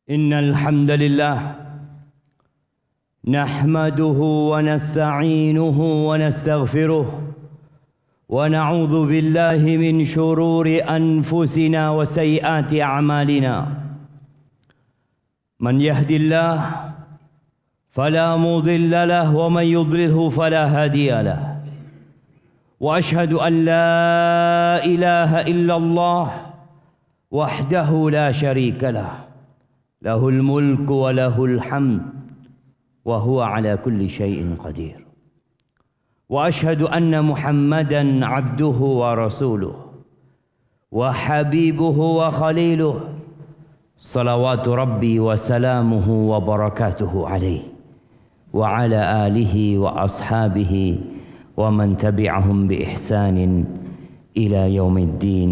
إن الحمد لله نحمده ونستعينه ونستغفره ونعوذ بالله من شرور أنفسنا وسيئات أعمالنا من يهد الله فلا مضل له ومن يضلله فلا هادي له وأشهد أن لا إله إلا الله وحده لا شريك له له الملك وله الحمد وهو على كل شيء قدير وأشهد أن محمدا عبده ورسوله وحبيبه وخليله صلوات ربي وسلامه وبركاته عليه وعلى آله وأصحابه ومن تبعهم بإحسان إلى يوم الدين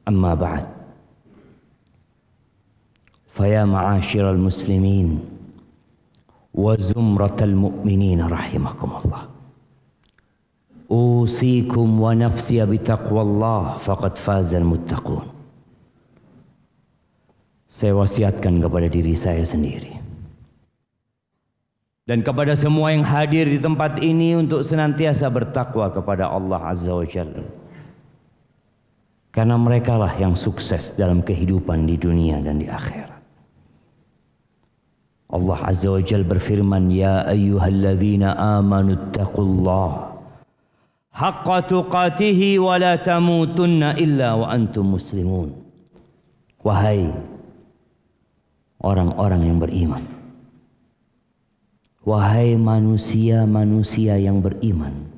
أما بعد فيا معاشر المسلمين وزمرة المؤمنين رحمكم الله أوصيكم ونفسي بتقوى الله فقد فاز المتقون. Saya wasiatkan kepada diri saya sendiri dan kepada semua yang hadir di tempat ini untuk senantiasa bertakwa kepada Allah Azza wa Jalla, karena merekalah yang sukses dalam kehidupan di dunia dan di akhirat. Allah Azza wa Jalla berfirman, ya ayyuhalladzina amanu taqullaha haqqa tuqatihi wa la tamutunna illa wa antum muslimun. Wahai orang-orang yang beriman, wahai manusia-manusia yang beriman,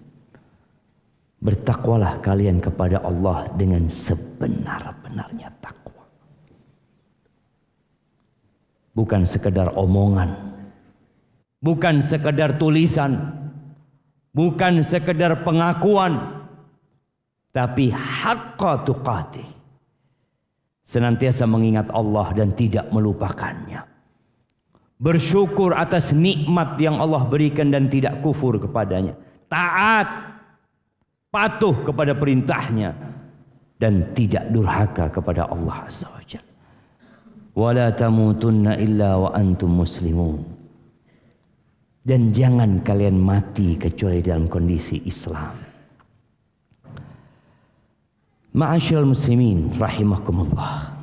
bertakwalah kalian kepada Allah dengan sebenar-benarnya takwa. Bukan sekedar omongan, bukan sekedar tulisan, bukan sekedar pengakuan, tapi haqqa tuqatih, senantiasa mengingat Allah dan tidak melupakannya, bersyukur atas nikmat yang Allah berikan dan tidak kufur kepadanya, taat, patuh kepada perintahnya, dan tidak durhaka kepada Allah Azza wa Jalla. Wala tamutunna illa wa antum muslimun. Dan jangan kalian mati kecuali dalam kondisi Islam. Ma'asyiral muslimin rahimakumullah.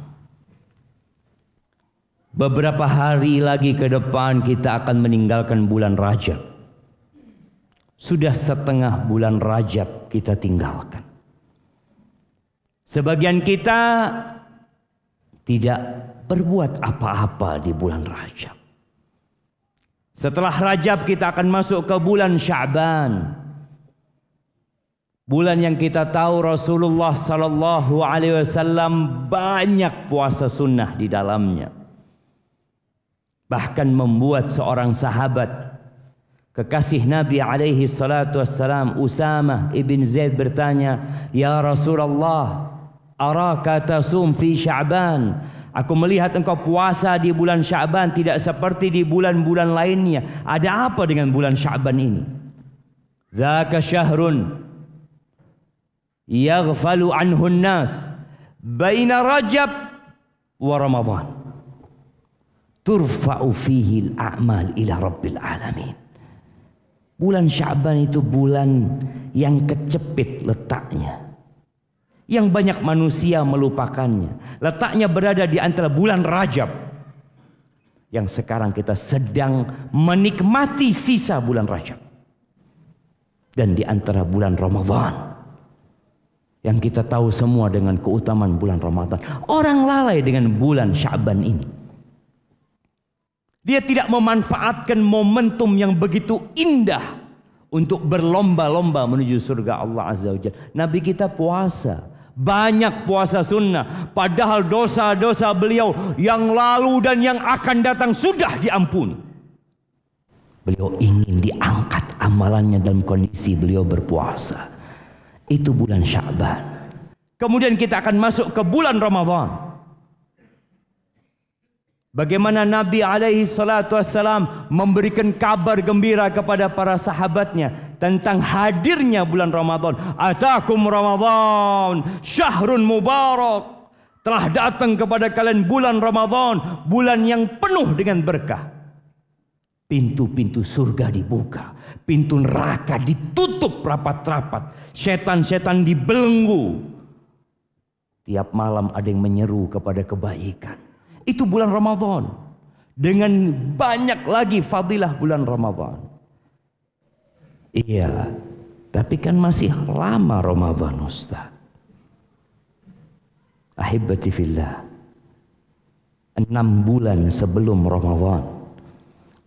Beberapa hari lagi ke depan kita akan meninggalkan bulan Rajab. Sudah setengah bulan Rajab kita tinggalkan. Sebagian kita tidak berbuat apa-apa di bulan Rajab. Setelah Rajab kita akan masuk ke bulan Sya'ban. Bulan yang kita tahu Rasulullah sallallahu alaihi wasallam banyak puasa sunnah di dalamnya. Bahkan membuat seorang sahabat kekasih Nabi alaihi salatu wassalam, Usamah ibn Zaid, bertanya, "Ya Rasulullah, araka tasum fi Sya'ban." Aku melihat engkau puasa di bulan Sya'ban tidak seperti di bulan-bulan lainnya. Ada apa dengan bulan Sya'ban ini? Dzaka syahrun yaghfalu anhu an-nas baina Rajab wa Ramadan. Turfa'u fihi al-a'mal ila rabbil alamin. Bulan Sya'ban itu bulan yang kecepit letaknya, yang banyak manusia melupakannya. Letaknya berada di antara bulan Rajab, yang sekarang kita sedang menikmati sisa bulan Rajab, dan di antara bulan Ramadan, yang kita tahu semua dengan keutamaan bulan Ramadan. Orang lalai dengan bulan Sya'ban ini. Dia tidak memanfaatkan momentum yang begitu indah untuk berlomba-lomba menuju surga Allah Azza wa Jalla. Nabi kita puasa, banyak puasa sunnah, padahal dosa-dosa beliau yang lalu dan yang akan datang sudah diampuni. Beliau ingin diangkat amalannya dalam kondisi beliau berpuasa. Itu bulan Sya'ban. Kemudian kita akan masuk ke bulan Ramadan. Bagaimana Nabi alaihi salatu wassalam memberikan kabar gembira kepada para sahabatnya tentang hadirnya bulan Ramadan. Atakum Ramadan syahrun mubarak Telah datang kepada kalian bulan Ramadan, bulan yang penuh dengan berkah. Pintu-pintu surga dibuka, pintu neraka ditutup rapat-rapat, setan-setan dibelenggu. Tiap malam ada yang menyeru kepada kebaikan. Itu bulan Ramadan. Dengan banyak lagi fadilah bulan Ramadan. Iya, tapi kan masih lama Ramadan, Ustaz. Ahibati fillah, 6 bulan sebelum Ramadan,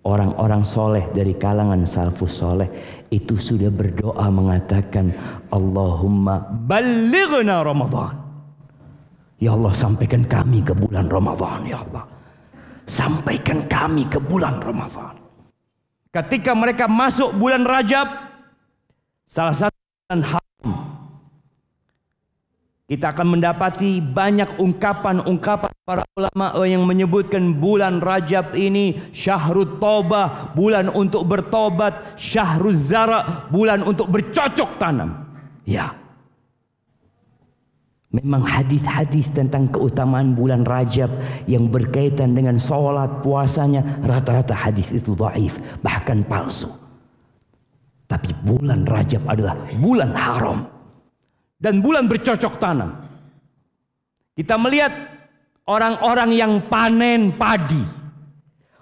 orang-orang soleh dari kalangan salafus soleh itu sudah berdoa mengatakan, Allahumma balighna Ramadan. Ya Allah, sampaikan kami ke bulan Ramadan, ya Allah. Sampaikan kami ke bulan Ramadan. Ketika mereka masuk bulan Rajab, salah satu bulan haram, kita akan mendapati banyak ungkapan-ungkapan para ulama yang menyebutkan bulan Rajab ini syahrut taubah, bulan untuk bertobat, syahruz zara, bulan untuk bercocok tanam. Ya, memang hadis-hadis tentang keutamaan bulan Rajab yang berkaitan dengan sholat, puasanya, rata-rata hadis itu dhaif, bahkan palsu. Tapi bulan Rajab adalah bulan haram dan bulan bercocok tanam. Kita melihat orang-orang yang panen padi.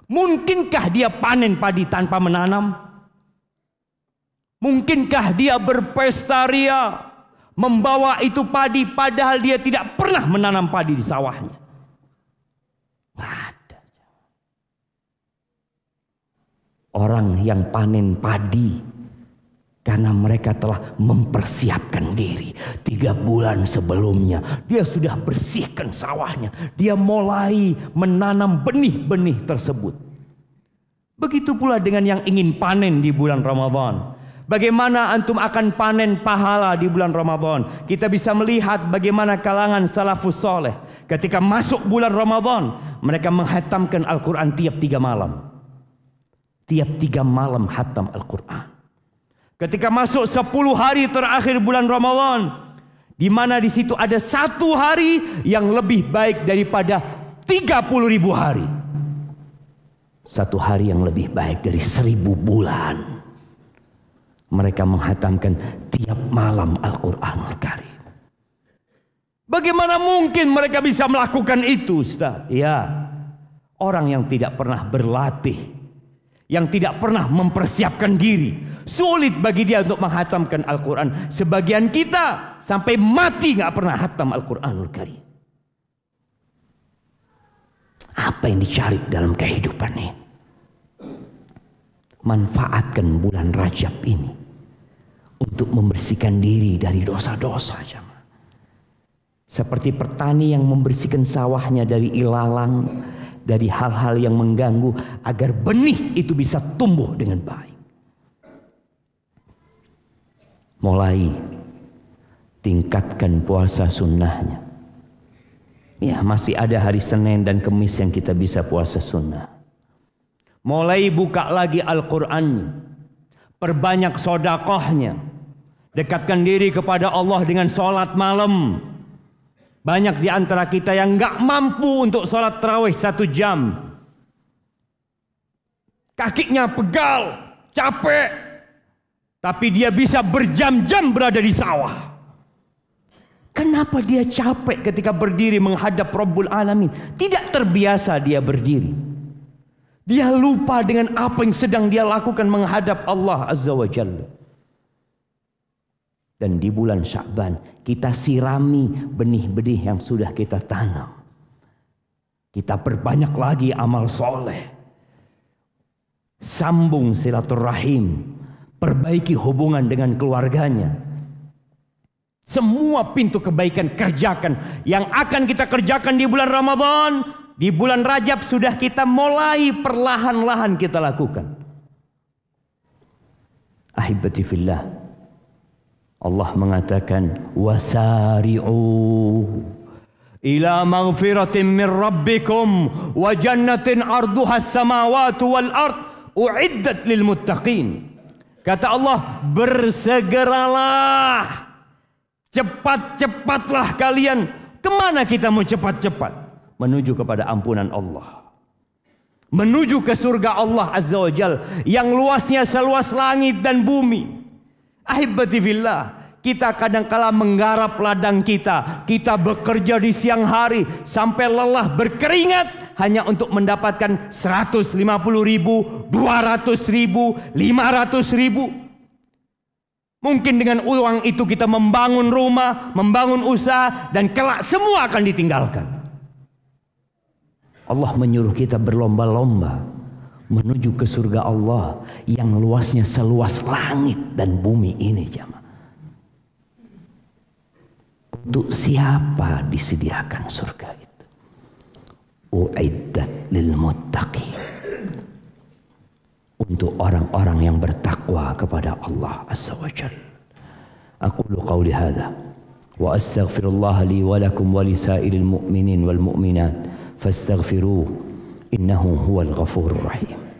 Mungkinkah dia panen padi tanpa menanam? Mungkinkah dia berpesta ria, membawa itu padi padahal dia tidak pernah menanam padi di sawahnya? Nggak ada. Orang yang panen padi karena mereka telah mempersiapkan diri 3 bulan sebelumnya. Dia sudah bersihkan sawahnya. Dia mulai menanam benih-benih tersebut. Begitu pula dengan yang ingin panen di bulan Ramadan. Bagaimana antum akan panen pahala di bulan Ramadan? Kita bisa melihat bagaimana kalangan salafus soleh ketika masuk bulan Ramadan, mereka menghatamkan Al-Quran tiap 3 malam. Tiap 3 malam hatam Al-Quran. Ketika masuk 10 hari terakhir bulan Ramadan, di mana di situ ada 1 hari yang lebih baik daripada 30.000 hari. 1 hari yang lebih baik dari 1000 bulan. Mereka menghatamkan tiap malam Al-Quranul Karim. Bagaimana mungkin mereka bisa melakukan itu, Ustaz? Ya, orang yang tidak pernah berlatih, yang tidak pernah mempersiapkan diri, sulit bagi dia untuk menghatamkan Al-Quran. Sebagian kita sampai mati nggak pernah hatam Al-Quranul Karim. Apa yang dicari dalam kehidupan ini? Manfaatkan bulan Rajab ini untuk membersihkan diri dari dosa-dosa. Seperti petani yang membersihkan sawahnya dari ilalang, dari hal-hal yang mengganggu, agar benih itu bisa tumbuh dengan baik. Mulai tingkatkan puasa sunnahnya. Ya, masih ada hari Senin dan Kamis yang kita bisa puasa sunnah. Mulai buka lagi Al-Qurannya. Perbanyak sodakohnya. Dekatkan diri kepada Allah dengan sholat malam. Banyak di antara kita yang nggak mampu untuk sholat tarawih 1 jam. Kakinya pegal, capek. Tapi dia bisa berjam-jam berada di sawah. Kenapa dia capek ketika berdiri menghadap Rabbul Alamin? Tidak terbiasa dia berdiri. Dia lupa dengan apa yang sedang dia lakukan menghadap Allah Azza wa Jalla. Dan di bulan Sya'ban kita sirami benih-benih yang sudah kita tanam. Kita perbanyak lagi amal soleh. Sambung silaturahim. Perbaiki hubungan dengan keluarganya. Semua pintu kebaikan kerjakan. Yang akan kita kerjakan di bulan Ramadan, di bulan Rajab sudah kita mulai perlahan-lahan kita lakukan. Ahibati fillah, Allah mengatakan wasari'u ila maghfiratin min rabbikum wa jannatin arduha as-samawati wal ard u'iddat lil muttaqin. Kata Allah, bersegeralah, cepat-cepatlah kalian Kemana kita mau cepat-cepat? Menuju kepada ampunan Allah, menuju ke surga Allah Azza wa Jal yang luasnya seluas langit dan bumi. Ahibati fillah, kita kadang-kala menggarap ladang kita bekerja di siang hari sampai lelah berkeringat hanya untuk mendapatkan 150.000, 200.000, 500.000. Mungkin dengan uang itu kita membangun rumah, membangun usaha, dan kelak semua akan ditinggalkan. Allah menyuruh kita berlomba-lomba menuju ke surga Allah yang luasnya seluas langit dan bumi ini, jamaah. Untuk siapa disediakan surga itu? Uiddat lil muttaqin. Untuk orang-orang yang bertakwa kepada Allah Azza wa Jalla. Aqulu qawli hadha wa astaghfirullah li wa lakum wa lisairil mu'minin wal mu'minat fastaghfiruh innahu huwal ghafurur rahim.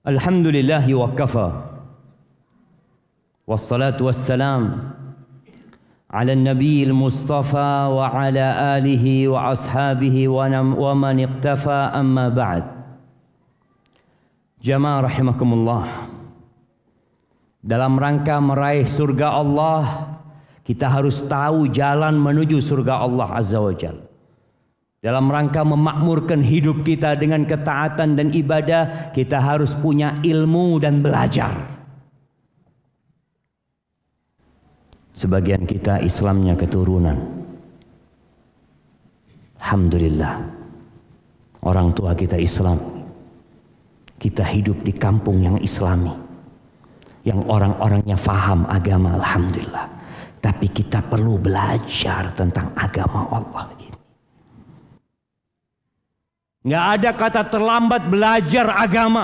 Alhamdulillahi wa kafa, wassalatu wassalam ala nabiyil mustafa wa ala alihi wa ashabihi wa man iqtafa, amma ba'd. Jamaah rahimakumullah, dalam rangka meraih surga Allah, kita harus tahu jalan menuju surga Allah Azza wa Jalla. Dalam rangka memakmurkan hidup kita dengan ketaatan dan ibadah, kita harus punya ilmu dan belajar. Sebagian kita Islamnya keturunan, alhamdulillah, orang tua kita Islam. Kita hidup di kampung yang Islami, yang orang-orangnya faham agama, alhamdulillah. Tapi kita perlu belajar tentang agama Allah ini. Nggak ada kata terlambat belajar agama.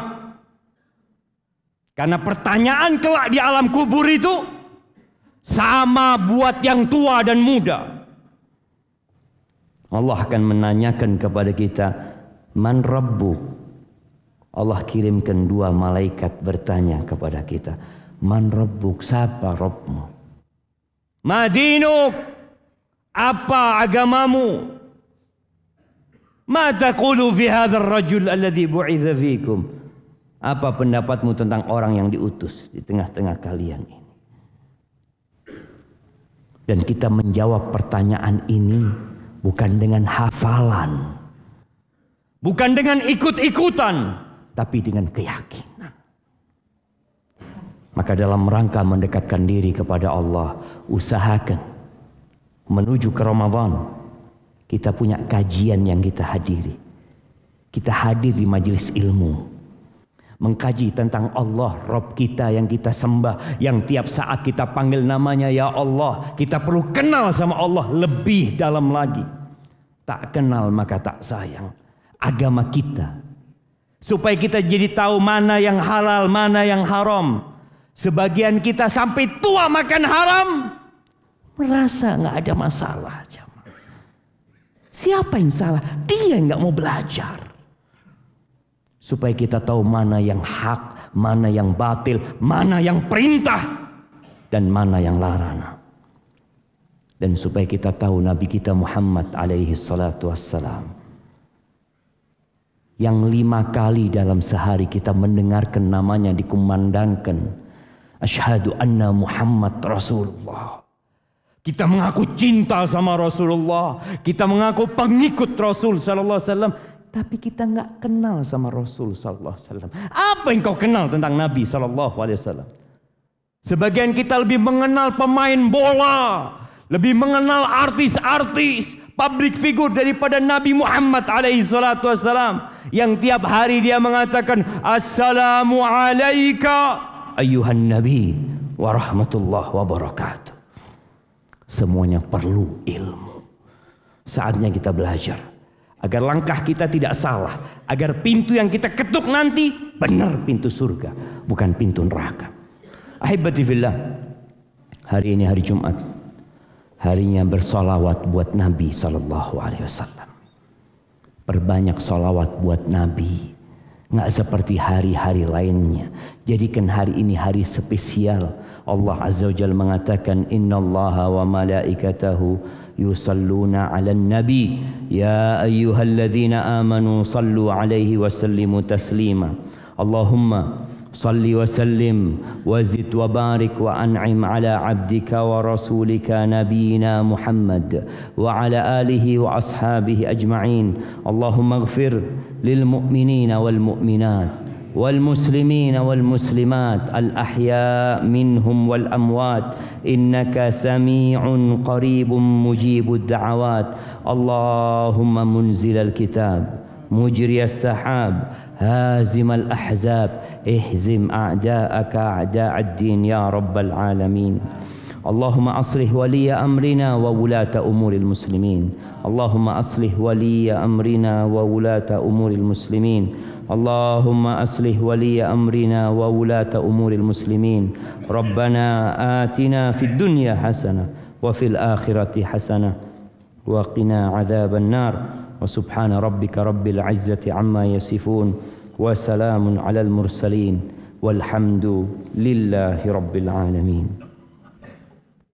Karena pertanyaan kelak di alam kubur itu sama buat yang tua dan muda. Allah akan menanyakan kepada kita, man rabbuk? Allah kirimkan 2 malaikat bertanya kepada kita, man rabbuk? Siapa Rabbmu? Ma dinuk? Apa agamamu? Ma taqulu fi hadzal rajul alladhi bu'itha fikum? Apa pendapatmu tentang orang yang diutus di tengah-tengah kalian ini? Dan kita menjawab pertanyaan ini bukan dengan hafalan, bukan dengan ikut-ikutan, tapi dengan keyakinan. Maka dalam rangka mendekatkan diri kepada Allah, usahakan menuju ke Ramadan. Kita punya kajian yang kita hadiri. Kita hadir di majelis ilmu, mengkaji tentang Allah, Rabb kita yang kita sembah, yang tiap saat kita panggil namanya ya Allah. Kita perlu kenal sama Allah lebih dalam lagi. Tak kenal maka tak sayang. Agama kita, supaya kita jadi tahu mana yang halal, mana yang haram. Sebagian kita sampai tua makan haram, merasa nggak ada masalah. Siapa yang salah? Dia yang nggak mau belajar. Supaya kita tahu mana yang hak, mana yang batil, mana yang perintah, dan mana yang larangan. Dan supaya kita tahu Nabi kita Muhammad alaihi salatu wassalam, yang 5 kali dalam sehari kita mendengarkan namanya dikumandangkan, asyhadu anna Muhammad Rasulullah. Kita mengaku cinta sama Rasulullah, kita mengaku pengikut Rasul sallallahu alaihi wasallam, tapi kita nggak kenal sama Rasul sallallahu alaihi wasallam. Apa yang kau kenal tentang Nabi sallallahu alaihi wasallam? Sebagian kita lebih mengenal pemain bola, lebih mengenal artis-artis, public figure daripada Nabi Muhammad alaihi salatu wasallam, yang tiap hari dia mengatakan assalamu alayka ayyuhan nabi wa rahmatullah wa barakatuh. Semuanya perlu ilmu. Saatnya kita belajar agar langkah kita tidak salah, agar pintu yang kita ketuk nanti benar pintu surga, bukan pintu neraka. Ahibati fillah, hari ini hari Jumat, harinya bersolawat buat Nabi Sallallahu Alaihi Wasallam. Perbanyak solawat buat Nabi. Nggak seperti hari-hari lainnya. Jadikan hari ini hari spesial. Allah Azza wa Jalla mengatakan, Innallaha wa malaikatahu yusalluna 'alan nabi ya ayyuhalladzina amanu sallu 'alaihi wa sallimu taslima. Allahumma salli wa sallim wa zid wa barik wa an'im ala 'abdika wa rasulika nabiyyina Muhammad wa ala alihi wa ashabihi ajma'in. Allahumma ighfir lil mu'minina wal mu'minat والمسلمين والمسلمات الأحياء منهم والأموات إنك سميع قريب مجيب الدعوات. اللهم منزل الكتاب مجري السحاب هازم الأحزاب اهزم أعداءك أعداء الدين يا رب العالمين. اللهم أصلح ولي أمرنا وولاة أمور المسلمين. اللهم أصلح ولي أمرنا وولاة أمور المسلمين. اللهم أصلح ولي أمرنا وولاة أمور المسلمين. ربنا آتنا في الدنيا حسنة وفي الآخرة حسنة وقنا عذاب النار. وسبحان ربك رب العزة عما يصفون وسلام على المرسلين والحمد لله رب العالمين.